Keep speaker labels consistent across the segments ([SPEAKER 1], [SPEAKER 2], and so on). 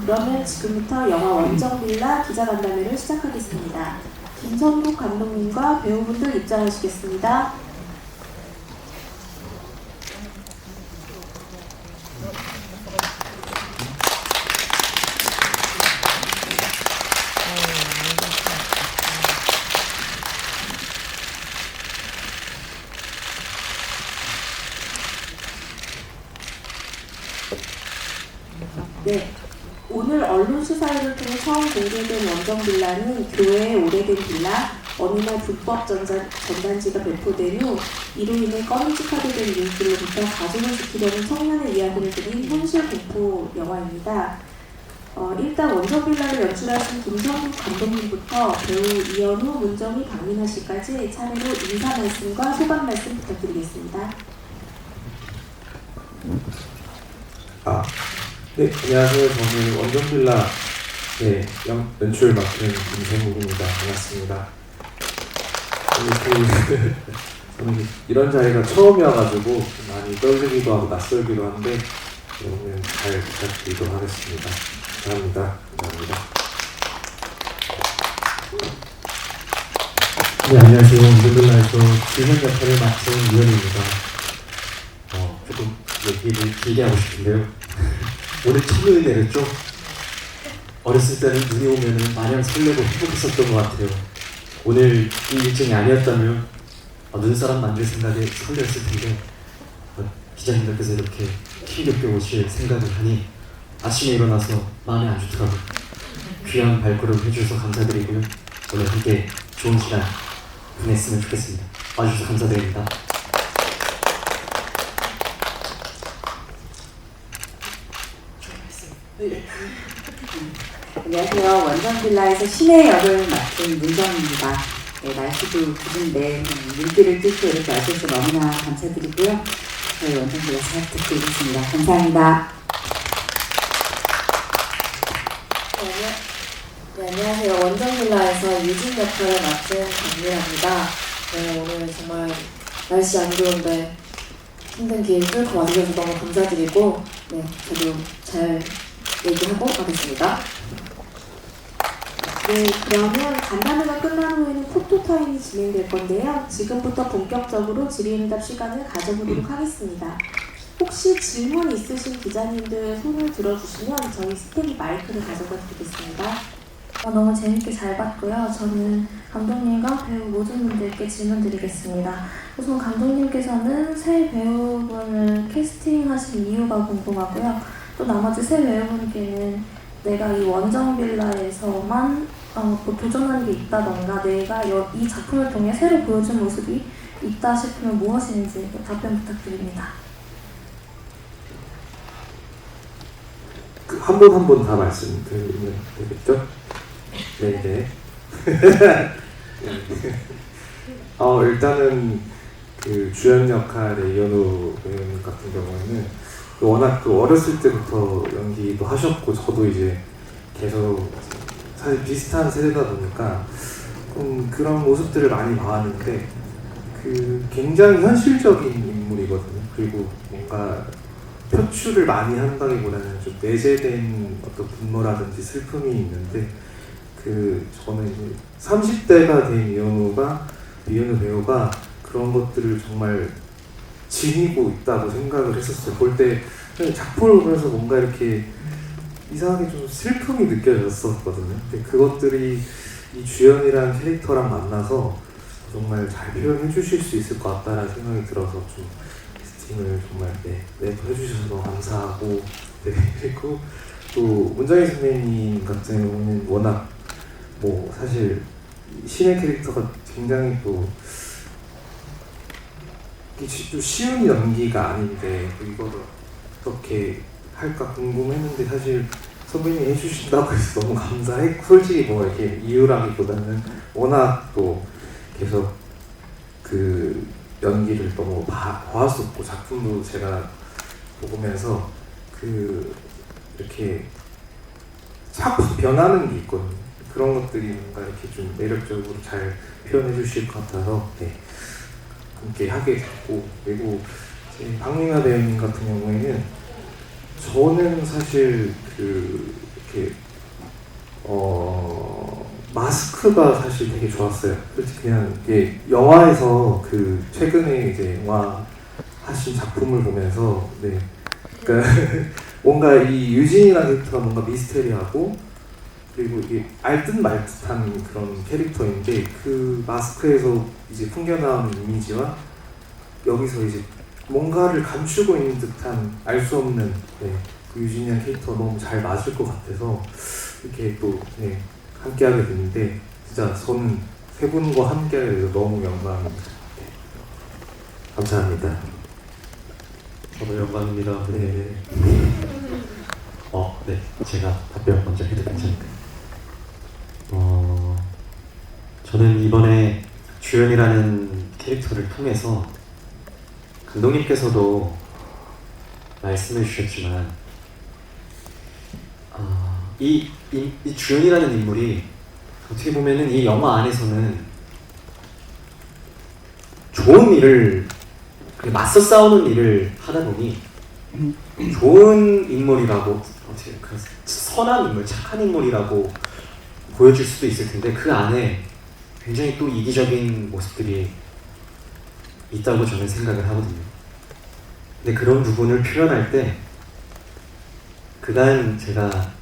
[SPEAKER 1] 그러면 지금부터 영화 원정빌라 기자간담회를 시작하겠습니다. 김선국 감독님과 배우분들 입장하시겠습니다. 네, 오늘 언론 수사를 통해 처음 공개된 원정빌라는 교회의 오래된 빌라, 어느 날 불법 전단지가 배포된 후 이로 인해 꺼림직하게 된 인기로부터 가족을 지키려는 청년의 이야기를 그린 현실 공포 영화입니다. 일단 원정빌라를 연출하신 김선국 감독님부터 배우 이현우, 문정희, 박민아 씨까지 차례로 인사 말씀과 소감 말씀 부탁드리겠습니다.
[SPEAKER 2] 네, 안녕하세요. 저는 원정빌라 연출 맡은 김선국입니다. 반갑습니다. 저는 이런 자리가 처음이어가지고 많이 떨리기도 하고 낯설기도 한데 오늘 잘 부탁드리도록 하겠습니다. 감사합니다.
[SPEAKER 3] 네, 안녕하세요. 원정빌라에서 주연 역할을 맡은 이현우입니다. 조금 얘기를 길게 하고 싶은데요. 오늘 첫눈이 내렸죠? 어렸을 때는 눈이 오면은 마냥 설레고 행복했었던 것 같아요. 오늘 이 일정이 아니었다면 눈사람 만들 생각에 설레었을 텐데 기자님들께서 이렇게 힘겹게 오실 생각을 하니 아침에 일어나서 마음이 안 좋더라고요. 귀한 발걸음 해주셔서 감사드리고요. 오늘 함께 좋은 시간 보냈으면 좋겠습니다. 와주셔서 감사드립니다.
[SPEAKER 4] 안녕하세요. 원정빌라에서 신의 역을 맡은 문정입니다. 네, 날씨도 굽은데 눈길을 뚫고 이렇게 와주셔서 너무나 감사드리고요. 저희 원정빌라 잘 부탁드리겠습니다. 감사합니다.
[SPEAKER 5] 네, 안녕하세요. 원정빌라에서 유진 역할을 맡은 박미라입니다. 네, 오늘 정말 날씨 안 좋은데 힘든 길 뚫고 와주셔서 너무 감사드리고 저도 잘 얘기하고 가겠습니다.
[SPEAKER 1] 네, 그러면 간담회가 끝난 후에는 포토타임이 진행될 건데요. 지금부터 본격적으로 질의응답 시간을 가져보도록 하겠습니다. 혹시 질문 있으신 기자님들 손을 들어주시면 저희 스태프이 마이크를 가져다 드리겠습니다.
[SPEAKER 6] 너무 재밌게 잘 봤고요. 저는 감독님과 배우 모든 분들께 질문 드리겠습니다. 우선 감독님께서는 새 배우분을 캐스팅하신 이유가 궁금하고요. 또 나머지 새 배우분께는 내가 이 원정빌라에서만 도전하는 게 있다던가 내가 이 작품을 통해 새로 보여준 모습이 있다 싶으면 무엇인지 답변 부탁드립니다.
[SPEAKER 2] 한 분 한 분 다 말씀드리면 되겠죠? 네. 일단은 그 주연 역할의 이현우 배우님 같은 경우에는 워낙 어렸을 때부터 연기도 하셨고 저도 이제 계속 사실 비슷한 세대다 보니까 그런 모습들을 많이 봐왔는데 굉장히 현실적인 인물이거든요. 그리고 뭔가 표출을 많이 한다기보다는 좀 내재된 어떤 분노라든지 슬픔이 있는데 저는 이제 30대가 된 이현우 배우가 그런 것들을 정말 지니고 있다고 생각을 했었어요. 볼 때 작품을 보면서 뭔가 이렇게 이상하게 좀 슬픔이 느껴졌었거든요. 근데 그것들이 이 주연이라는 캐릭터랑 만나서 정말 잘 표현해 주실 수 있을 것 같다는 생각이 들어서 좀 캐스팅을 정말 해주셔서 너무 감사하고 그리고 또 문정희 선배님 같은 경우는 워낙 사실 신의 캐릭터가 굉장히 또 쉬운 연기가 아닌데 이거를 어떻게 할까 궁금했는데 사실 선배님이 해주신다고 해서 너무 감사했고 솔직히 이렇게 이유라기보다는 워낙 또 계속 연기를 너무 봐왔었고 작품도 제가 보면서 이렇게 자꾸 변하는 게 있거든요. 그런 것들이 뭔가 이렇게 좀 매력적으로 잘 표현해 주실 것 같아서 함께 하게 됐고, 그리고 박민아 배우님 같은 경우에는 저는 사실 이렇게 마스크가 사실 되게 좋았어요. 솔직히 그냥 이게 영화에서 그 최근에 이제 영화 하신 작품을 보면서 네, 그러니까 뭔가 이 유진이라는 캐릭터가 뭔가 미스테리하고 그리고 이게 알듯 말듯한 그런 캐릭터인데 그 마스크에서 이제 풍겨나오는 이미지와 여기서 이제 뭔가를 감추고 있는 듯한 알 수 없는 네, 그 유진이라는 캐릭터가 너무 잘 맞을 것 같아서 이렇게 또 네, 함께하게 됐는데 진짜 저는 세 분과 함께하게 돼서 너무 영광입니다. 네. 감사합니다.
[SPEAKER 3] 저도 영광입니다.
[SPEAKER 2] 네.
[SPEAKER 3] 네. 제가 답변 먼저 해도 괜찮을까요? 저는 이번에 주연이라는 캐릭터를 통해서 감독님께서도 말씀해 주셨지만 이 주연이라는 인물이 어떻게 보면은 이 영화 안에서는 좋은 일을 맞서 싸우는 일을 하다 보니 좋은 인물이라고 어떻게 선한 인물, 착한 인물이라고 보여줄 수도 있을 텐데 그 안에 굉장히 또 이기적인 모습들이 있다고 저는 생각을 하거든요. 근데 그런 부분을 표현할 때 그간 제가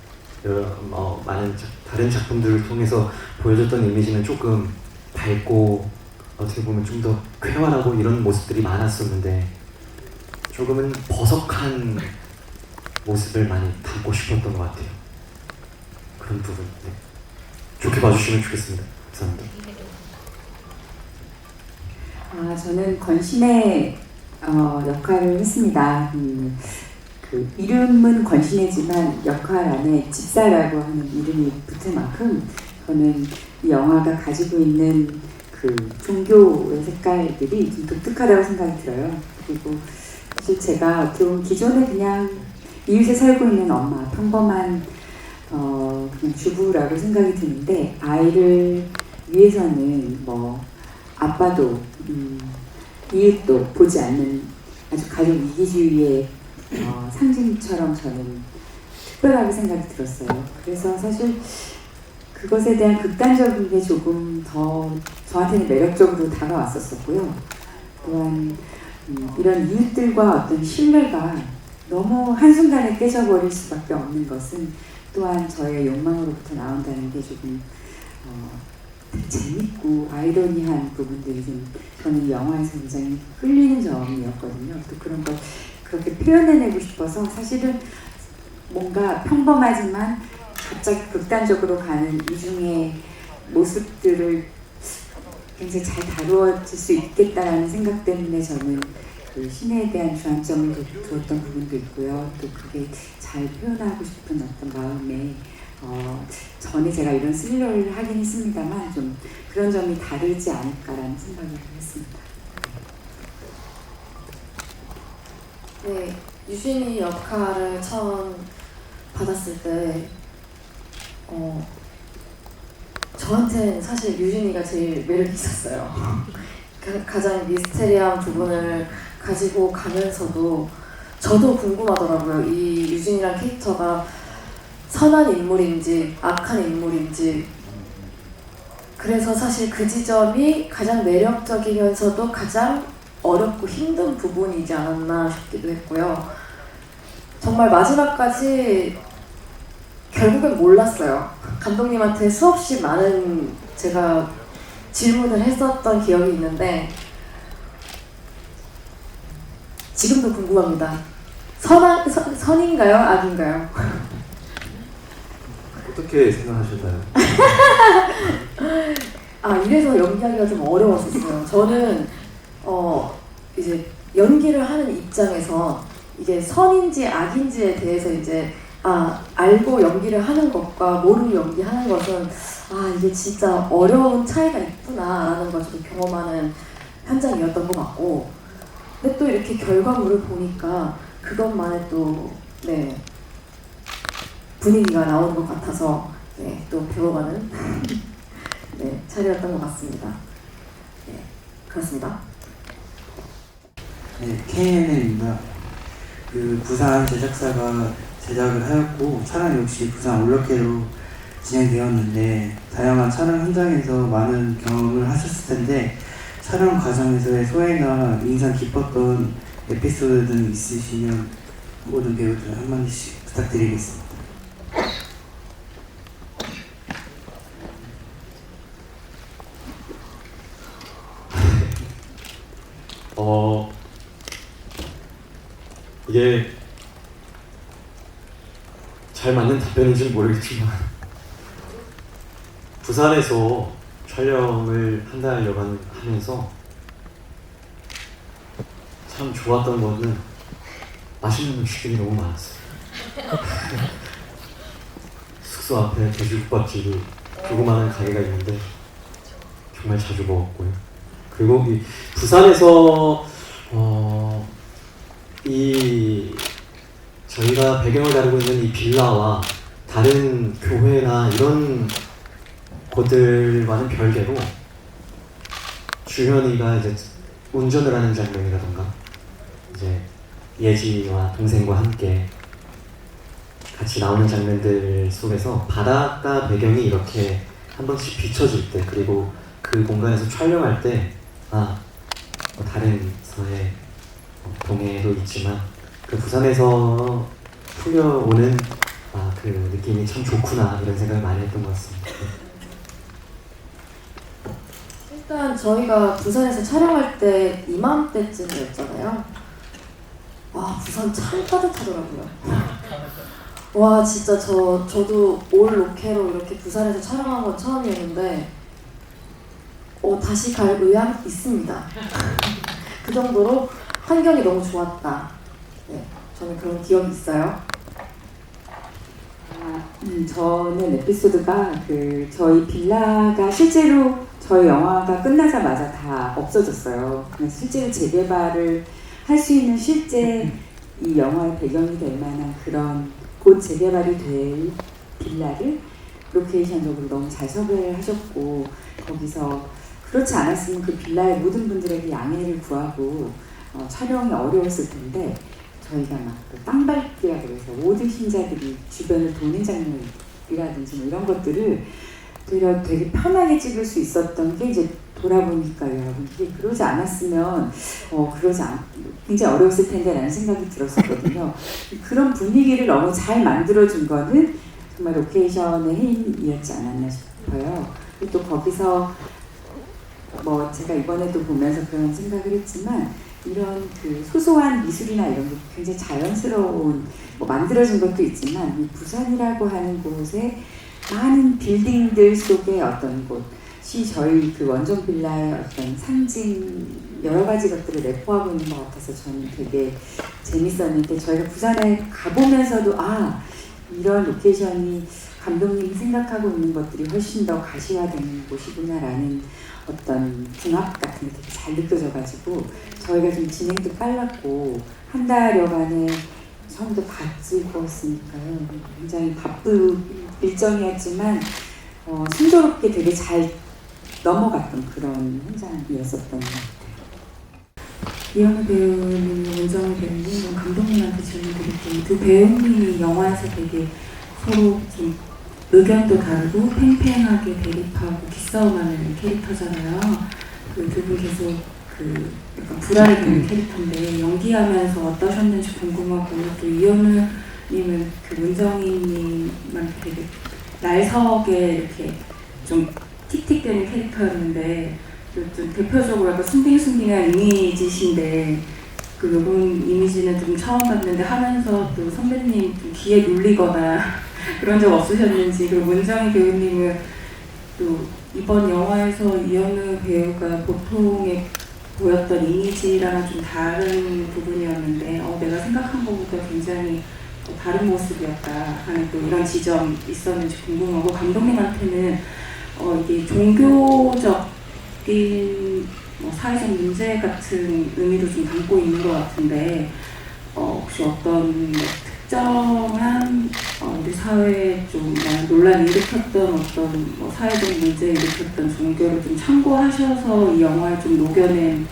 [SPEAKER 3] 많은 다른 작품들을 통해서 보여줬던 이미지는 조금 밝고 어떻게 보면 좀 더 쾌활하고 이런 모습들이 많았었는데 조금은 버석한 모습을 많이 담고 싶었던 것 같아요. 그런 부분 네. 좋게 봐주시면 좋겠습니다. 감사합니다.
[SPEAKER 4] 저는 권신의 역할을 했습니다. 그 이름은 권신혜지만 역할 안에 집사라고 하는 이름이 붙을 만큼 저는 이 영화가 가지고 있는 그 종교의 색깔들이 좀 독특하다고 생각이 들어요. 그리고 사실 제가 어떻게 보면 기존에 그냥 이웃에 살고 있는 엄마, 평범한 그냥 주부라고 생각이 드는데 아이를 위해서는 뭐 아빠도 이웃도 보지 않는 아주 가족 이기주의의 상징처럼 저는 특별하게 생각이 들었어요. 그래서 사실 그것에 대한 극단적인 게 조금 더 저한테는 매력적으로 다가왔었고요. 또한 이런 이웃들과 어떤 신뢰가 너무 한순간에 깨져버릴 수밖에 없는 것은 또한 저의 욕망으로부터 나온다는 게 조금 재밌고 아이러니한 부분들이 좀 저는 이 영화에서 굉장히 끌리는 점이었거든요. 또 그런 걸 그렇게 표현해내고 싶어서 사실은 뭔가 평범하지만 갑자기 극단적으로 가는 이중의 모습들을 굉장히 잘 다루어질 수 있겠다라는 생각 때문에 저는 그 신에 대한 주안점을 두었던 부분도 있고요. 또 그게 잘 표현하고 싶은 어떤 마음에 전에 제가 이런 스릴러를 하긴 했습니다만 좀 그런 점이 다르지 않을까라는 생각을 했습니다.
[SPEAKER 5] 네, 유진이 역할을 처음 받았을 때 저한테는 사실 유진이가 제일 매력이 있었어요. 가장 미스테리한 부분을 가지고 가면서도 저도 궁금하더라고요. 이 유진이란 캐릭터가 선한 인물인지 악한 인물인지. 그래서 사실 그 지점이 가장 매력적이면서도 가장 어렵고 힘든 부분이지 않았나 싶기도 했고요. 정말 마지막까지 결국엔 몰랐어요. 감독님한테 수없이 많은 제가 질문을 했었던 기억이 있는데 지금도 궁금합니다. 선인가요? 악인가요?
[SPEAKER 2] 어떻게 생각하셨나요?
[SPEAKER 5] 이래서 연기하기가 좀 어려웠었어요. 저는 이제 연기를 하는 입장에서 이게 선인지 악인지에 대해서 이제 알고 연기를 하는 것과 모르고 연기하는 것은 이게 진짜 어려운 차이가 있구나라는 것을 경험하는 현장이었던 것 같고, 근데 또 이렇게 결과물을 보니까 그것만의 또 분위기가 나오는 것 같아서 또 배워가는 차례였던 것 같습니다. 그렇습니다.
[SPEAKER 7] 네, KNL입니다. 그 부산 제작사가 제작을 하였고 촬영 역시 부산 올라케로 진행되었는데 다양한 촬영 현장에서 많은 경험을 하셨을 텐데 촬영 과정에서의 소회나 인상 깊었던 에피소드 등 있으시면 모든 배우들 한마디씩 부탁드리겠습니다.
[SPEAKER 3] 이게 잘 맞는 답변인지는 모르겠지만 부산에서 촬영을 한 달여간 하면서 참 좋았던 거는 맛있는 음식들이 너무 많았어요. 숙소 앞에 돼지국밥집이 조그마한 가게가 있는데 정말 자주 먹었고요. 그리고 이 부산에서 이 저희가 배경을 다루고 있는 이 빌라와 다른 교회나 이런 곳들과는 별개로 주현이가 이제 운전을 하는 장면이라던가 이제 예지와 동생과 함께 같이 나오는 장면들 속에서 바닷가 배경이 이렇게 한 번씩 비춰질 때, 그리고 그 공간에서 촬영할 때 다른 서해 동해도 있지만 그 부산에서 풀려오는 그 느낌이 참 좋구나 이런 생각을 많이 했던 것 같습니다.
[SPEAKER 5] 일단 저희가 부산에서 촬영할 때 이맘때쯤이었잖아요. 와, 부산 참 따뜻하더라고요. 와, 진짜 저도 올 로케로 이렇게 부산에서 촬영한 건 처음이었는데 다시 갈 의향 있습니다. 그 정도로 환경이 너무 좋았다. 네, 저는 그런 기억이 있어요.
[SPEAKER 4] 저는 에피소드가 저희 빌라가 실제로 저희 영화가 끝나자마자 다 없어졌어요. 그래서 실제로 재개발을 할 수 있는 실제 이 영화의 배경이 될 만한 그런 곧 재개발이 될 빌라를 로케이션적으로 너무 잘 섭외를 하셨고, 거기서 그렇지 않았으면 그 빌라의 모든 분들에게 양해를 구하고 촬영이 어려웠을 텐데, 저희가 막 땅밟기라 그래서 모든 신자들이 주변을 도는 장면이라든지 뭐 이런 것들을 되게 편하게 찍을 수 있었던 게 이제 돌아보니까 여러분, 이게 그러지 않았으면 굉장히 어려웠을 텐데 라는 생각이 들었었거든요. 그런 분위기를 너무 잘 만들어준 거는 정말 로케이션의 힘이었지 않았나 싶어요. 그리고 또 거기서 제가 이번에도 보면서 그런 생각을 했지만, 이런 소소한 미술이나 이런 게 굉장히 자연스러운 만들어진 것도 있지만, 이 부산이라고 하는 곳에 많은 빌딩들 속의 어떤 곳이 저희 원정 빌라의 어떤 상징, 여러 가지 것들을 내포하고 있는 것 같아서 저는 되게 재밌었는데, 저희가 부산에 가보면서도 이런 로케이션이 감독님이 생각하고 있는 것들이 훨씬 더 가시화되는 곳이구나라는 어떤 궁합 같은 게 되게 잘 느껴져가지고, 저희가 좀 진행도 빨랐고 한 달여간에 처음부터 다 찍었으니까요. 굉장히 바쁜 일정이었지만 순조롭게 되게 잘 넘어갔던 그런 현장이었었던 것 같아요.
[SPEAKER 8] 이현우 배우님, 원정우 배우님, 감독님한테 질문 드릴게요. 두 배우님이 영화에서 되게 서로 좀 의견도 다르고 팽팽하게 대립하고 기싸움하는 캐릭터잖아요. 그 두 분 계속 약간 불알이 되는 캐릭터인데 연기하면서 어떠셨는지 궁금하고, 또 이현우님은 문정희님한테 되게 날석에 이렇게 좀 틱틱대는 캐릭터였는데, 좀 대표적으로 약간 순딩순딩한 이미지신데, 요번 이미지는 좀 처음 봤는데 하면서 또 선배님 좀 귀에 눌리거나 그런 적 없으셨는지, 그리고 문정희 배우님은 또 이번 영화에서 이현우 배우가 보통의 보였던 이미지랑 좀 다른 부분이었는데 내가 생각한 것보다 굉장히 다른 모습이었다 하는 또 이런 지점이 있었는지 궁금하고, 감독님한테는 이게 종교적인 사회적 문제 같은 의미도 좀 담고 있는 것 같은데 혹시 어떤 특정한 우리 사회에 좀 논란을 일으켰던 어떤 사회적 문제를 일으켰던 종교를 좀 참고하셔서 이 영화에 좀 녹여낸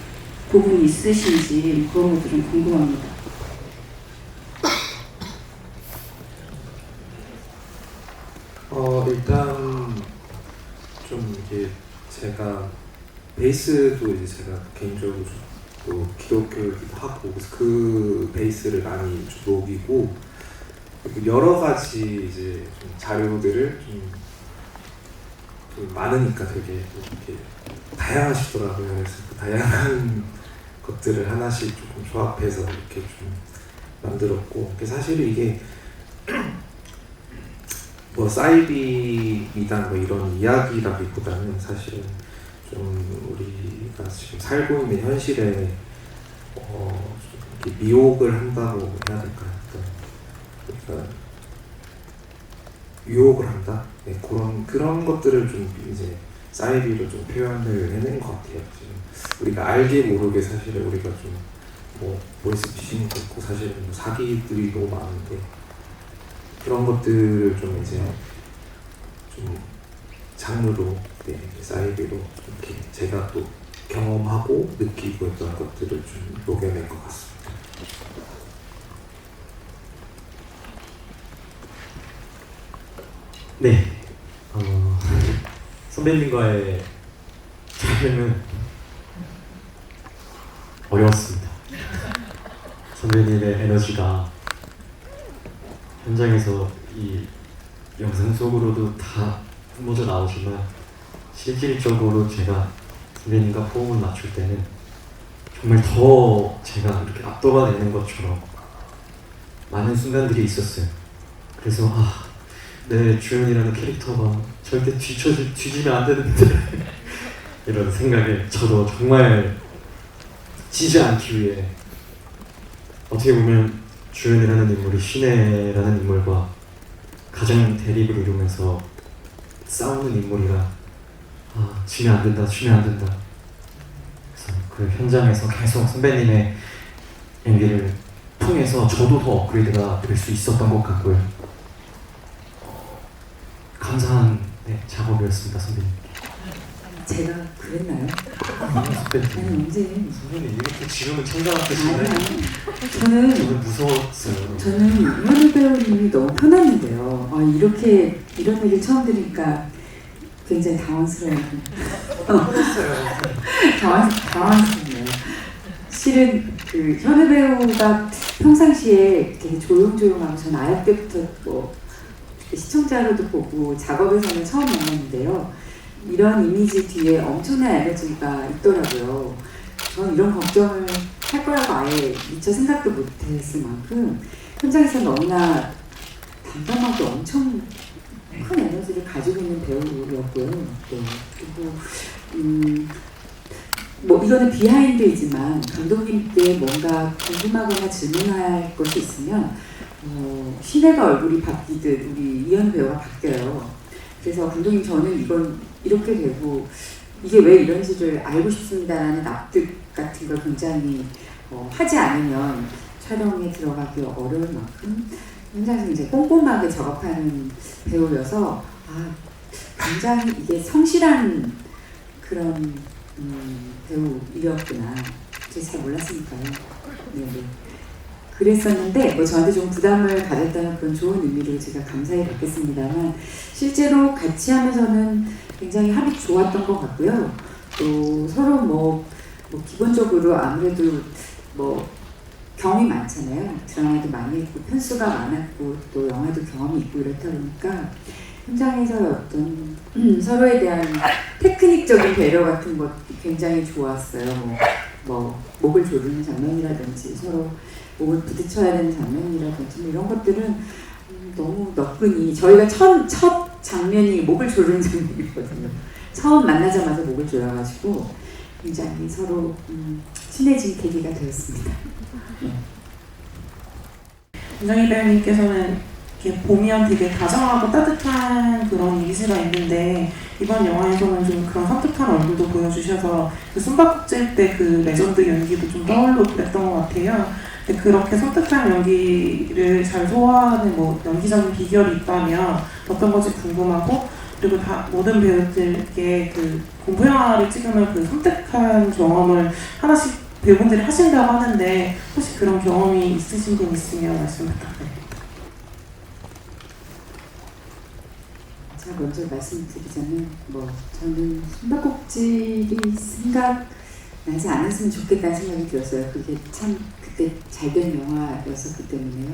[SPEAKER 8] 부분이 있으신지 그런 것도 좀 궁금합니다.
[SPEAKER 2] 일단 좀 이게 제가 베이스도 이제 제가 개인적으로 또 기독교이기도 하고 그래서 그 베이스를 많이 좀 녹이고 그리고 여러 가지 이제 좀 자료들을 좀 많으니까 되게 이렇게 다양하시더라고요. 그래서 그 다양한 것들을 하나씩 조금 조합해서 이렇게 좀 만들었고 사실 이게 뭐 사이비이다 뭐 이런 이야기라기보다는 사실은 좀 우리가 지금 살고 있는 현실에 좀 이렇게 미혹을 한다고 해야 될까요? 그러니까 유혹을 한다? 네, 그런 것들을 좀 이제 사이비로 좀 표현을 해낸 것 같아요. 지금 우리가 알게 모르게 사실 우리가 좀 뭐 보이스피싱도 있고 사실은 뭐 사기들이 너무 많은데 그런 것들을 좀 이제 좀 장르로 네, 사이비로 이렇게 제가 또 경험하고 느끼고 했던 것들을 좀 녹여낸 것 같습니다.
[SPEAKER 3] 네, 선배님과의 촬영은 어려웠습니다. 선배님의 에너지가 현장에서 이 영상 속으로도 다 뿜어져 나오지만 실질적으로 제가 선배님과 호흡을 맞출 때는 정말 더 제가 이렇게 압도가 되는 것처럼 많은 순간들이 있었어요. 그래서 내 주연이라는 캐릭터가 절대 뒤지면 안 되는데 이런 생각에 저도 정말 지지 않기 위해 어떻게 보면 주연이라는 인물이 신혜라는 인물과 가장 대립을 이루면서 싸우는 인물이라 지면 안 된다. 그래서 그 현장에서 계속 선배님의 연기를 통해서 저도 더 업그레이드가 될 수 있었던 것 같고요. 감사한 작업이었습니다, 선배님.
[SPEAKER 4] 제가 그랬나요?
[SPEAKER 3] 선배님.
[SPEAKER 4] 아니 언제?
[SPEAKER 3] 선배님 이렇게 지금은 천장한테
[SPEAKER 4] 저는
[SPEAKER 3] 무서웠어요.
[SPEAKER 4] 저는 이현우 배우님이 너무 편했는데요. 이런 얘기를 처음 들으니까 굉장히 당황스러워요. 당황스럽네요. 실은 그 현우 배우가 평상시에 되게 조용조용하고 전 아역 때부터 뭐 시청자로도 보고 작업에서는 처음 만났는데요. 이런 이미지 뒤에 엄청난 에너지가 있더라고요. 전 이런 걱정을 할 거라고 아예 미처 생각도 못했을 만큼 현장에서 너무나 담담하고 엄청 큰 에너지를 가지고 있는 배우였고요. 네. 그리고 뭐 이거는 비하인드이지만 감독님께 뭔가 궁금하거나 질문할 것이 있으면 신혜가 얼굴이 바뀌듯 우리 이현우 배우가 바뀌어요. 그래서 감독님 저는 이건 이렇게 되고 이게 왜 이런지를 알고 싶습니다라는 납득 같은 걸 굉장히 하지 않으면 촬영에 들어가기 어려울 만큼 현장에서 이제 꼼꼼하게 작업하는 배우여서 굉장히 이게 성실한 그런 배우이었구나. 제가 잘 몰랐으니까요. 네네. 그랬었는데 뭐 저한테 좀 부담을 가졌다는 그런 좋은 의미로 제가 감사히 받겠습니다만 실제로 같이 하면서는 굉장히 합이 좋았던 것 같고요. 또 서로 뭐 기본적으로 아무래도 뭐 경험이 많잖아요. 드라마도 많이 했고 편수가 많았고 또 영화도 경험이 있고 이렇다 보니까 현장에서 어떤 서로에 대한 테크닉적인 배려 같은 것 굉장히 좋았어요. 뭐 목을 조르는 장면이라든지 서로 목을 부딪혀야 되는 장면이라든지 뭐 이런 것들은 너무 너끈히 저희가 첫 장면이 목을 조르는 장면이거든요. 처음 만나자마자 목을 조여가지고 굉장히 서로 친해진 계기가 되었습니다. 네.
[SPEAKER 1] 김정희 배우님께서는 이렇게 보면 되게 다정하고 따뜻한 그런 이미지가 있는데 이번 영화에서는 좀 그런 섬뜩한 얼굴도 보여주셔서 그 숨바꼭질 때 그 레전드 연기도 좀 떠올리고 그랬던 것 같아요. 근데 그렇게 섬뜩한 연기를 잘 소화하는 뭐 연기적인 비결이 있다면 어떤 것이 궁금하고 그리고 다 모든 배우들께 그 공포 영화를 찍으면 그 섬뜩한 경험을 하나씩 배우분들이 하신다고 하는데 혹시 그런 경험이 있으신 분 있으면 말씀 부탁드립니다.
[SPEAKER 4] 제가 먼저 말씀드리자면 저는 숨바꼭질이 생각나지 않았으면 좋겠다는 생각이 들었어요. 그게 참 그때 잘 된 영화였었기 때문에요.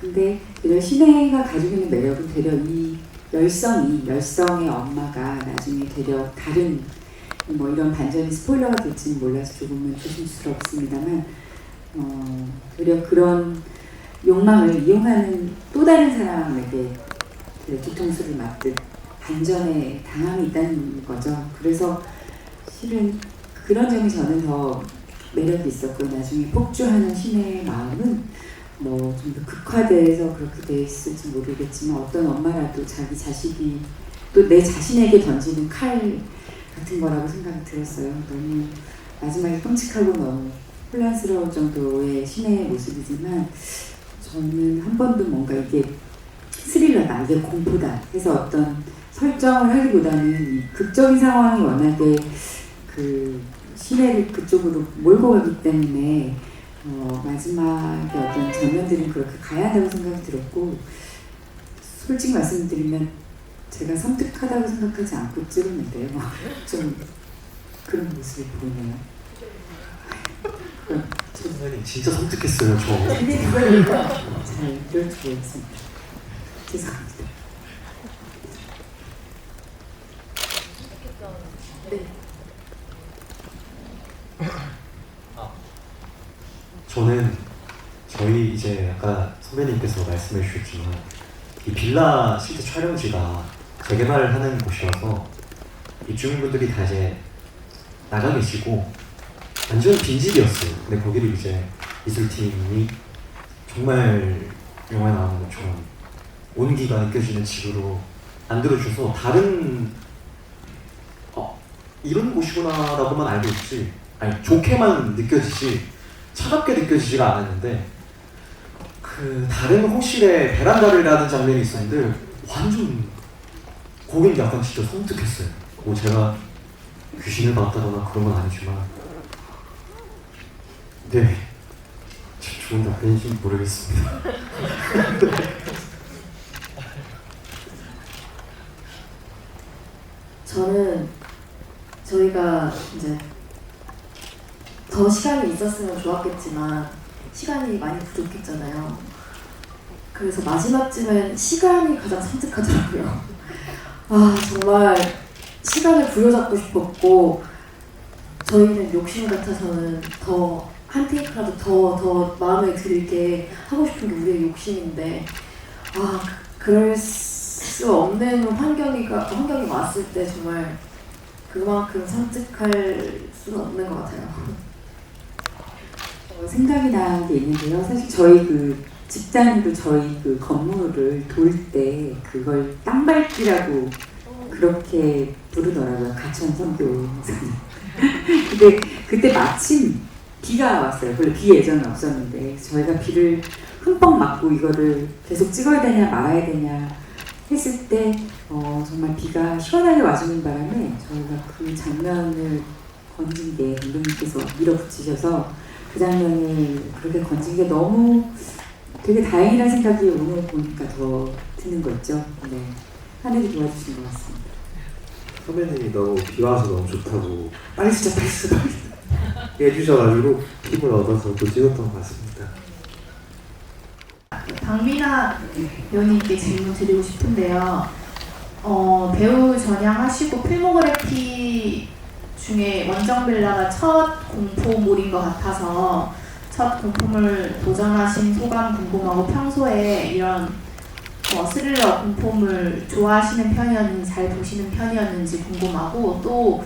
[SPEAKER 4] 근데 이런 신혜가 가지고 있는 매력은 되려 이 열성의 엄마가 나중에 되려 다른 이런 반전이 스포일러가 될지는 몰라서 조금은 조심스럽습니다만 되려 그런 욕망을 이용하는 또 다른 사람에게 뒤통수를 맞듯 반전에 당함이 있다는 거죠. 그래서 실은 그런 점이 저는 더 매력이 있었고, 나중에 폭주하는 신의 마음은 좀 더 극화돼서 그렇게 돼 있을지 모르겠지만 어떤 엄마라도 자기 자식이 또 내 자신에게 던지는 칼 같은 거라고 생각이 들었어요. 너무 마지막에 끔찍하고 너무 혼란스러울 정도의 신의 모습이지만 저는 한 번도 뭔가 이게 스릴러다, 이게 공포다 해서 어떤 설정을 하기보다는 이 극적인 상황이 워낙에 그 신혜를 그쪽으로 몰고 가기 때문에 마지막에 어떤 장면들은 그렇게 가야 한다고 생각이 들었고, 솔직히 말씀드리면 제가 섬뜩하다고 생각하지 않고 찍었는데요. 좀 그런 모습이 보이네요.
[SPEAKER 3] 선생님 진짜 섬뜩했어요, 저.
[SPEAKER 4] 근데 그걸 잘 이럴 줄 몰랐습니다. 죄송합니다.
[SPEAKER 3] 저는 저희 이제 아까 선배님께서 말씀해 주셨지만 이 빌라 실제 촬영지가 재개발하는 곳이어서 입주민분들이 다 이제 나가 계시고 완전 빈집이었어요. 근데 거기를 이제 미술팀이 정말 영화에 나오는 것처럼 온기가 느껴지는 집으로 만들어줘서 다른 이런 곳이구나라고만 알고 있지, 아니 좋게만 느껴지지 차갑게 느껴지지가 않았는데, 그 다른 호실에 베란다를 가는 장면이 있었는데 완전 거긴 약간 진짜 섬뜩했어요. 제가 귀신을 봤다거나 그런 건 아니지만, 네, 좋은 답변인지 모르겠습니다.
[SPEAKER 5] 저는 저희가 이제 더 시간이 있었으면 좋았겠지만 시간이 많이 부족했잖아요. 그래서 마지막쯤엔 시간이 가장 섬뜩하더라고요. 정말 시간을 부여잡고 싶었고, 저희는 욕심 같아서는 더 한 테이크라도 더 마음에 들게 하고 싶은 게 우리의 욕심인데, 그럴 수 없는 환경이 왔을 때 정말 그만큼 섬뜩할 수는 없는 것 같아요.
[SPEAKER 4] 생각이 나는 게 있는데요. 사실 저희 그 집단으로 저희 그 건물을 돌 때 그걸 땅밟기라고 그렇게 부르더라고요. 가천 선교사는. 근데 그때 마침 비가 왔어요. 원래 비 예정은 없었는데 저희가 비를 흠뻑 맞고 이거를 계속 찍어야 되냐 말아야 되냐 했을 때 정말 비가 시원하게 와주는 바람에 저희가 그 장면을 건진 게 감독님께서 밀어붙이셔서 그 장면을 그렇게 건진 게 너무 되게 다행이라는 생각이 오늘 보니까 더 드는 거 있죠. 네, 하늘이 도와주신 것 같습니다.
[SPEAKER 2] 선배님이 너무 비 와서 너무 좋다고 빨리 쓰자 해주셔가지고 힘을 얻어서 또 찍었던 것 같습니다.
[SPEAKER 9] 박미나 배우님께 질문 드리고 싶은데요. 배우 전향하시고 필모그래피 중에 원정빌라가 첫 공포물인 것 같아서 첫 공포물 도전하신 소감 궁금하고, 평소에 이런 스릴러 공포물 좋아하시는 편이었는지 잘 보시는 편이었는지 궁금하고, 또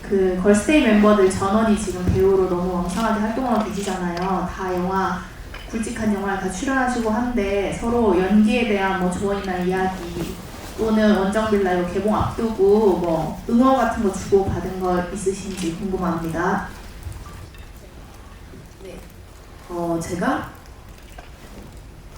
[SPEAKER 9] 그 걸스데이 멤버들 전원이 지금 배우로 너무 왕성하게 활동하고 계시잖아요. 다 영화, 굵직한 영화에 다 출연하시고 한데 서로 연기에 대한 조언이나 이야기 또는 원정빌라 이거 개봉 앞두고 응원 같은 거 주고 받은 거 있으신지 궁금합니다.
[SPEAKER 5] 네,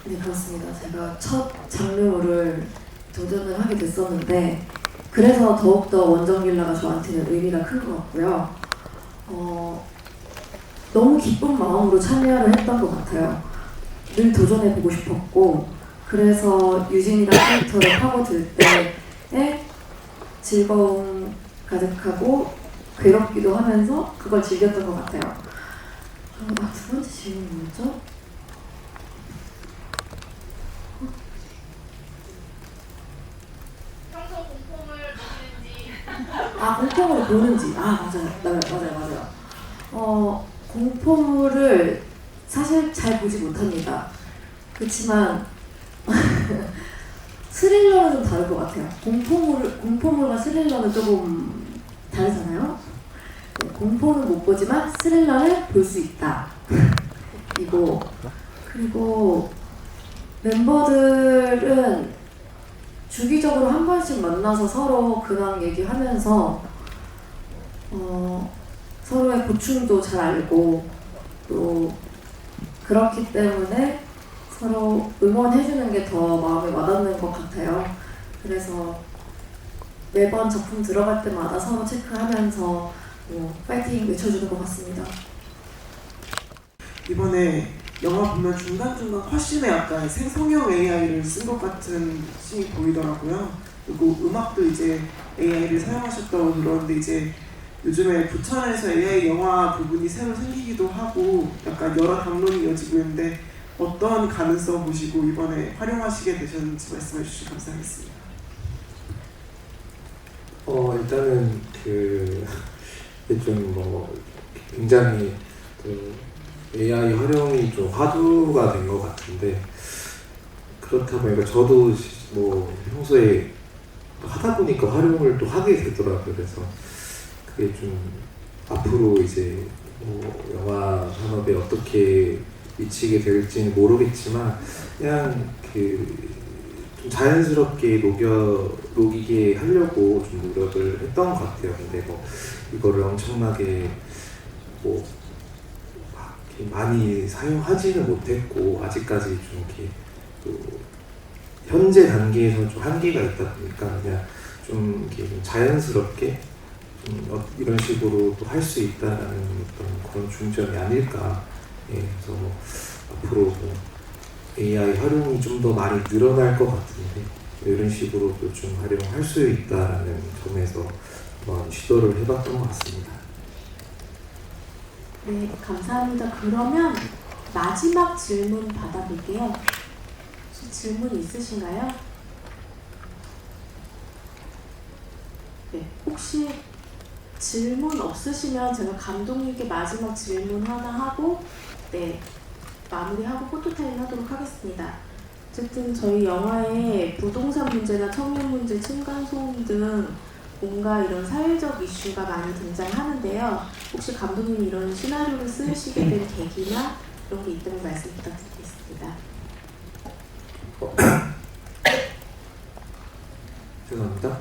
[SPEAKER 5] 네, 그렇습니다. 제가 첫 장르를 도전을 하게 됐었는데, 그래서 더욱더 원정빌라가 저한테는 의미가 큰 것 같고요. 너무 기쁜 마음으로 참여를 했던 것 같아요. 늘 도전해보고 싶었고, 그래서 유진이랑 캐릭터를 파고들 때 즐거움 가득하고 괴롭기도 하면서 그걸 즐겼던 것 같아요. 두 번째 질문이 뭐였죠?
[SPEAKER 9] 평소 공포물 보시는지.
[SPEAKER 5] 공포물을 보는지. 맞아요. 공포물을 사실 잘 보지 못합니다. 그렇지만 스릴러는 좀 다를 것 같아요. 공포물과 스릴러는 조금 다르잖아요. 네, 공포는 못 보지만 스릴러는 볼 수 있다. 그리고 멤버들은 주기적으로 한 번씩 만나서 서로 근황 얘기하면서 서로의 고충도 잘 알고 또 그렇기 때문에 서로 응원해주는 게 더 마음에 와닿는 것 같아요. 그래서 매번 작품 들어갈 때마다 서로 체크하면서 파이팅 외쳐주는 것 같습니다.
[SPEAKER 10] 이번에 영화 보면 중간중간 컷신에 약간 생성형 AI를 쓴 것 같은 씬이 보이더라고요. 그리고 음악도 이제 AI를 사용하셨다고 들었는데 이제 요즘에 부천에서 AI 영화 부분이 새로 생기기도 하고 약간 여러 담론이 이어지고 있는데 어떤 가능성 보시고 이번에 활용하시게 되셨는지 말씀해 주시면 감사하겠습니다.
[SPEAKER 2] 일단은 굉장히 AI 활용이 좀 화두가 된 것 같은데 그렇다 보니까 저도 평소에 하다 보니까 활용을 또 하게 되더라고요. 그래서 그게 좀 앞으로 이제 영화 산업에 어떻게 미치게 될지는 모르겠지만 그냥 좀 자연스럽게 녹이게 하려고 좀 노력을 했던 것 같아요. 근데 이거를 엄청나게 많이 사용하지는 못했고 아직까지 좀 이렇게 또 현재 단계에서 좀 한계가 있다 보니까 그냥 좀 이렇게 좀 자연스럽게 이런 식으로 또 할 수 있다라는 어떤 그런 중점이 아닐까. 그래서 앞으로 AI 활용이 좀 더 많이 늘어날 것 같은데 이런 식으로 또 좀 활용할 수 있다라는 점에서 한번 시도를 해봤던 것 같습니다.
[SPEAKER 1] 네, 감사합니다. 그러면 마지막 질문 받아볼게요. 혹시 질문 있으신가요? 네, 혹시 질문 없으시면 제가 감독님께 마지막 질문 하나 하고 마무리하고 포토타임 하도록 하겠습니다. 어쨌든 저희 영화에 부동산 문제나 청년 문제, 층간소음 등 뭔가 이런 사회적 이슈가 많이 등장하는데요. 혹시 감독님이 이런 시나리오를 쓰시게 된 계기나 이런 게 있다면 말씀 부탁드리겠습니다.
[SPEAKER 2] 죄송합니다.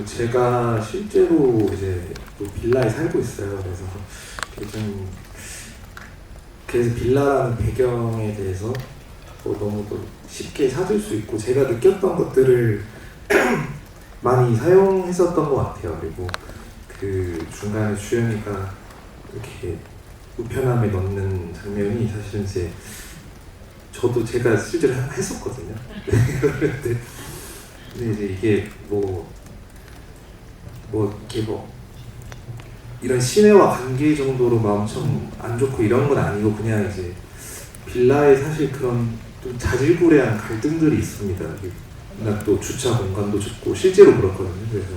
[SPEAKER 2] 제가 실제로 이제 또 빌라에 살고 있어요. 그래서 빌라라는 배경에 대해서 너무 쉽게 찾을 수 있고 제가 느꼈던 것들을 많이 사용했었던 것 같아요. 그리고 중간에 주연이가 이렇게 우편함에 넣는 장면이 사실은 제가 실제로 했었거든요. 근데 이제 이게 이런 시내와 관계 정도로 엄청 안 좋고 이런 건 아니고 그냥 이제 빌라에 사실 그런 좀 자질구레한 갈등들이 있습니다. 또 주차 공간도 좁고 실제로 그렇거든요. 그래서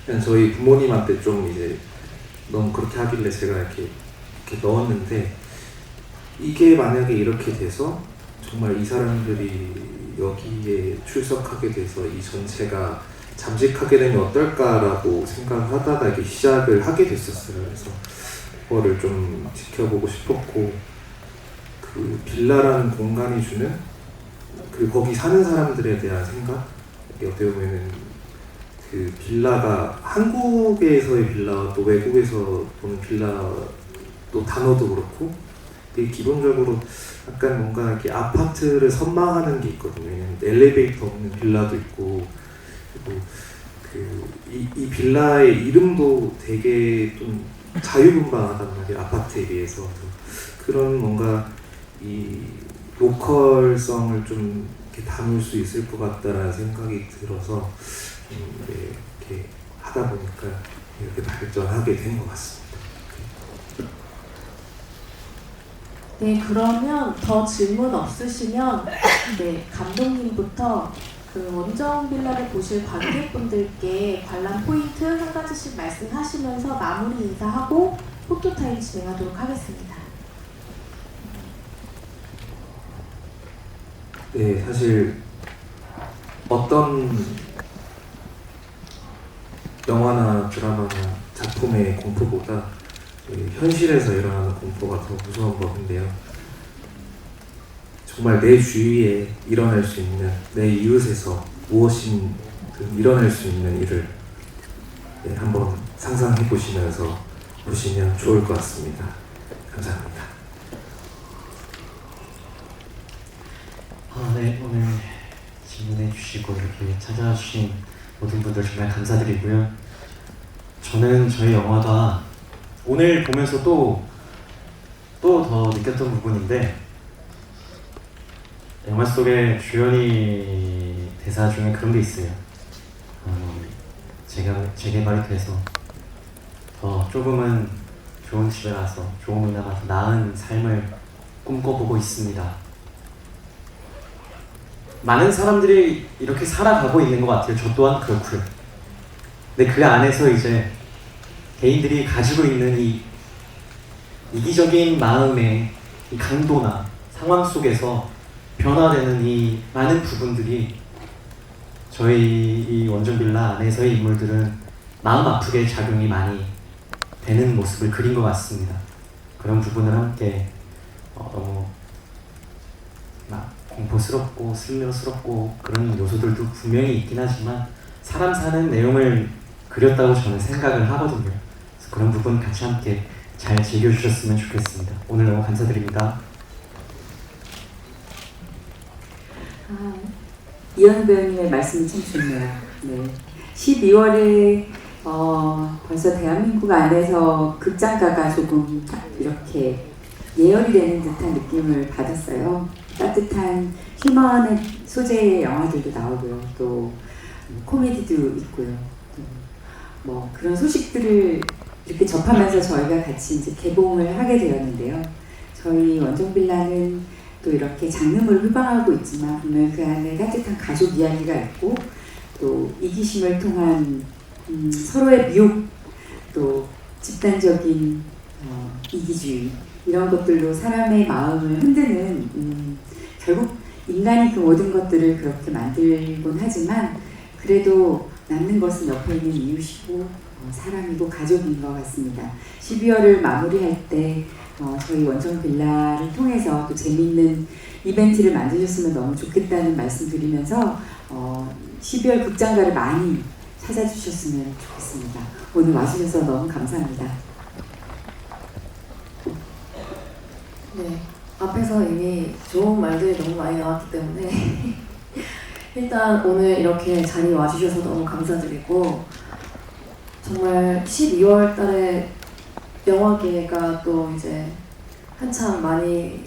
[SPEAKER 2] 그냥 저희 부모님한테 좀 이제 너무 그렇게 하길래 제가 이렇게 넣었는데 이게 만약에 이렇게 돼서 정말 이 사람들이 여기에 출석하게 돼서 이 전체가 잠식하게 되면 어떨까라고 생각하다가 이게 시작을 하게 됐었어요. 그래서 그거를 좀 지켜보고 싶었고 빌라라는 공간이 주는 거기 사는 사람들에 대한 생각 어떻게 보면은 빌라가 한국에서의 빌라와 또 외국에서 보는 빌라 또 단어도 그렇고 되게 기본적으로 약간 뭔가 이렇게 아파트를 선망하는 게 있거든요. 왜냐면 엘리베이터 없는 빌라도 있고 그리고 이 빌라의 이름도 되게 좀 자유분방하단 말이에요. 아파트에 비해서 그런 뭔가 이 로컬성을 좀 이렇게 담을 수 있을 것 같다라는 생각이 들어서 이렇게 하다 보니까 이렇게 발전하게 된 것 같습니다.
[SPEAKER 1] 네, 그러면 더 질문 없으시면 네, 감독님부터 그 원정 빌라를 보실 관객분들께 관람 포인트 한 가지씩 말씀하시면서 마무리 인사하고 포토타임 진행하도록 하겠습니다.
[SPEAKER 2] 네, 사실 어떤 영화나 드라마나 작품의 공포보다 현실에서 일어나는 공포가 더 무서운 법인데요. 정말 내 주위에 일어날 수 있는, 내 이웃에서 무엇이든 일어날 수 있는 일을 한번 상상해 보시면서 보시면 좋을 것 같습니다. 감사합니다.
[SPEAKER 3] 네, 오늘 질문해 주시고 이렇게 찾아와 주신 모든 분들 정말 감사드리고요. 저는 저희 영화가 오늘 보면서 또 더 느꼈던 부분인데, 영화 속에 주연이 대사 중에 그런 게 있어요. 제가 재개발이 돼서 더 조금은 좋은 집에 가서 좋은 문화 가서 나은 삶을 꿈꿔보고 있습니다. 많은 사람들이 이렇게 살아가고 있는 것 같아요. 저 또한 그렇고요. 근데 그 안에서 이제 개인들이 가지고 있는 이 이기적인 마음의 이 강도나 상황 속에서 변화되는 이 많은 부분들이 저희 이 원정 빌라 안에서의 인물들은 마음 아프게 작용이 많이 되는 모습을 그린 것 같습니다. 그런 부분을 함께 너무 공포스럽고 스릴러스럽고 그런 요소들도 분명히 있긴 하지만 사람 사는 내용을 그렸다고 저는 생각을 하거든요. 그래서 그런 부분 같이 함께 잘 즐겨주셨으면 좋겠습니다. 오늘 너무 감사드립니다.
[SPEAKER 4] 이현우 배우님의 말씀이 참 좋네요. 네. 12월에 벌써 대한민국 안에서 극장가가 조금 이렇게 예열이 되는 듯한 느낌을 받았어요. 따뜻한 휴먼의 소재의 영화들도 나오고요. 또 코미디도 있고요. 뭐 그런 소식들을 이렇게 접하면서 저희가 같이 이제 개봉을 하게 되었는데요. 저희 원정 빌라는 또 이렇게 장르물 휘방하고 있지만 분명 그 안에 따뜻한 가족 이야기가 있고 또 이기심을 통한 서로의 미혹, 또 집단적인 이기주의 이런 것들로 사람의 마음을 흔드는 결국 인간이 그 모든 것들을 그렇게 만들곤 하지만 그래도 남는 것은 옆에 있는 이웃이고 사람이고 가족인 것 같습니다. 12월을 마무리할 때 저희 원정 빌라를 통해서 또 재미있는 이벤트를 만드셨으면 너무 좋겠다는 말씀 드리면서 12월 극장가를 많이 찾아주셨으면 좋겠습니다. 오늘 와주셔서 너무 감사합니다.
[SPEAKER 5] 네, 앞에서 이미 좋은 말들이 너무 많이 나왔기 때문에 일단 오늘 이렇게 자리에 와주셔서 너무 감사드리고 정말 12월 달에 영화계가 또 이제 한참 많이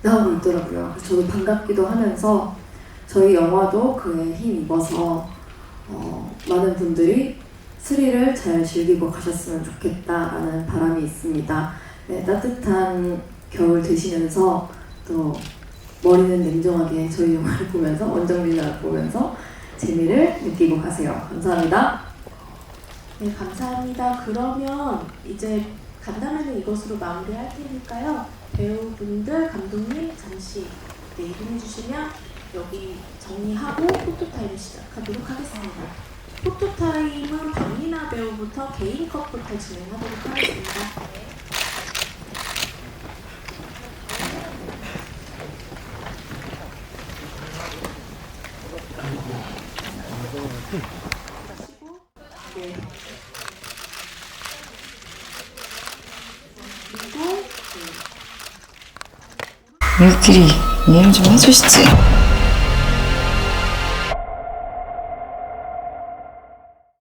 [SPEAKER 5] 나오고 있더라고요. 그래서 저도 반갑기도 하면서 저희 영화도 그에 힘입어서 많은 분들이 스릴을 잘 즐기고 가셨으면 좋겠다라는 바람이 있습니다. 네, 따뜻한 겨울 드시면서 또 머리는 냉정하게 저희 영화를 보면서 원정 빌라를 보면서 재미를 느끼고 가세요. 감사합니다.
[SPEAKER 1] 네, 감사합니다. 그러면 이제 간단하게 이것으로 마무리할 테니까요. 배우분들, 감독님 잠시 이동해 주시면 여기 정리하고 포토타임 시작하도록 하겠습니다. 포토타임은 박민아 배우부터 개인 컷부터 진행하도록 하겠습니다. 네.
[SPEAKER 11] 우리끼리 이해를 좀 해주시지.